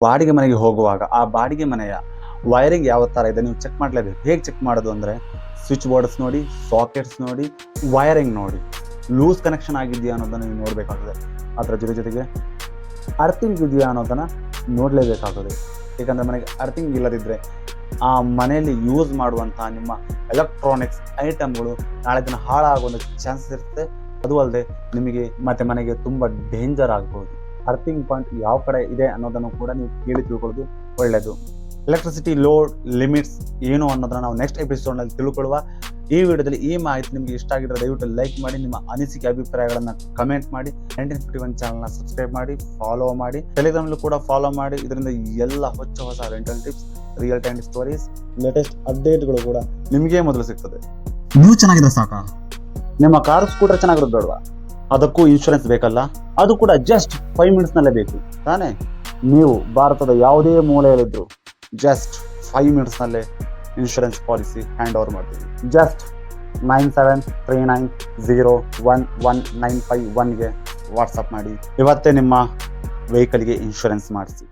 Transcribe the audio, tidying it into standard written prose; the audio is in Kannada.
ಬಾಡಿಗೆ ಮನೆಗೆ ಹೋಗುವಾಗ ಆ ಬಾಡಿಗೆ ಮನೆಯ ವೈರಿಂಗ್ ಯಾವ ಥರ ಇದೆ ನೀವು ಚೆಕ್ ಮಾಡಲೇಬೇಕು. ಹೇಗೆ ಚೆಕ್ ಮಾಡೋದು ಅಂದರೆ ಸ್ವಿಚ್ ಬೋರ್ಡ್ಸ್ ನೋಡಿ, ಸಾಕೆಟ್ಸ್ ನೋಡಿ, ವೈರಿಂಗ್ ನೋಡಿ, ಲೂಸ್ ಕನೆಕ್ಷನ್ ಆಗಿದೆಯಾ ಅನ್ನೋದನ್ನು ನೀವು ನೋಡಬೇಕಾಗ್ತದೆ. ಅದರ ಜೊತೆಗೆ ಅರ್ಥಿಂಗ್ ಇದೆಯಾ ಅನ್ನೋದನ್ನು ನೋಡಲೇಬೇಕಾಗ್ತದೆ. ಏಕೆಂದರೆ ಮನೆಗೆ ಅರ್ಥಿಂಗ್ ಇಲ್ಲದಿದ್ದರೆ ಆ ಮನೆಯಲ್ಲಿ ಯೂಸ್ ಮಾಡುವಂತಹ ನಿಮ್ಮ ಎಲೆಕ್ಟ್ರಾನಿಕ್ಸ್ ಐಟಮ್ಗಳು ನಾಳೆ ದಿನ ಹಾಳಾಗುವಂಥ ಚಾನ್ಸಸ್ ಇರುತ್ತೆ. ಅದು ಅಲ್ಲದೆ ನಿಮಗೆ ಮತ್ತೆ ಮನೆಗೆ ತುಂಬ ಡೇಂಜರ್ ಆಗ್ಬೋದು. ಅರ್ಥಿಂಗ್ ಪಾಯಿಂಟ್ ಯಾವ ಕಡೆ ಇದೆ ಅನ್ನೋದನ್ನು ಕೂಡ ನೀವು ಕೇಳಿ ತಿಳ್ಕೊಳ್ಳೋದು ಒಳ್ಳೆಯದು. ಎಲೆಕ್ಟ್ರಿಸಿಟಿ ಲೋಡ್ ಲಿಮಿಟ್ಸ್ ಏನು ಅನ್ನೋದನ್ನು ನಾವು ನೆಕ್ಸ್ಟ್ ಎಪಿಸೋಡ್ನಲ್ಲಿ ತಿಳ್ಕೊಳ್ಳುವ. ಈ ವಿಡಿಯೋದಲ್ಲಿ ಈ ಮಾಹಿತಿ ನಿಮಗೆ ಇಷ್ಟ ಆಗಿದ್ರೆ ದಯವಿಟ್ಟು ಲೈಕ್ ಮಾಡಿ, ನಿಮ್ಮ ಅನಿಸಿಕೆ ಅಭಿಪ್ರಾಯಗಳನ್ನು ಕಮೆಂಟ್ ಮಾಡಿ, 1951 ಚಾನಲ್ನ ಸಬ್ಸ್ಕ್ರೈಬ್ ಮಾಡಿ, ಫಾಲೋ ಮಾಡಿ, ಟೆಲಿಗ್ರಾಮ್ಲೂ ಕೂಡ ಫಾಲೋ ಮಾಡಿ. ಇದರಿಂದ ಎಲ್ಲ ಹೊಸ rental tips, real time stories, latest ಅಪ್ಡೇಟ್ಗಳು ಕೂಡ ನಿಮಗೆ ಮೊದಲು ಸಿಗ್ತದೆ. ನೀವು ಚೆನ್ನಾಗಿದೆ ಸಾಕಾ? ನಿಮ್ಮ ಕಾರು ಸ್ಕೂಟರ್ ಚೆನ್ನಾಗಿರೋದು ಬೇಡವಾ? ಅದಕ್ಕೂ ಇನ್ಶೂರೆನ್ಸ್ ಬೇಕಲ್ಲ? ಅದು ಕೂಡ ಜಸ್ಟ್ 5 ಮಿನಿಟ್ಸ್ನಲ್ಲೇ ಬೇಕು ತಾನೇ? ನೀವು ಭಾರತದ ಯಾವುದೇ ಮೂಲೆಯಲ್ಲಿದ್ದರೂ ಜಸ್ಟ್ 5 ಮಿನಿಟ್ಸ್ನಲ್ಲೇ ಇನ್ಶೂರೆನ್ಸ್ ಪಾಲಿಸಿ ಹ್ಯಾಂಡ್ ಓವರ್ ಮಾಡ್ತೀವಿ. ಜಸ್ಟ್ 9739011951ಗೆ ವಾಟ್ಸಪ್ ಮಾಡಿ, ಇವತ್ತೇ ನಿಮ್ಮ ವೆಹಿಕಲ್ಗೆ ಇನ್ಶೂರೆನ್ಸ್ ಮಾಡಿಸಿ.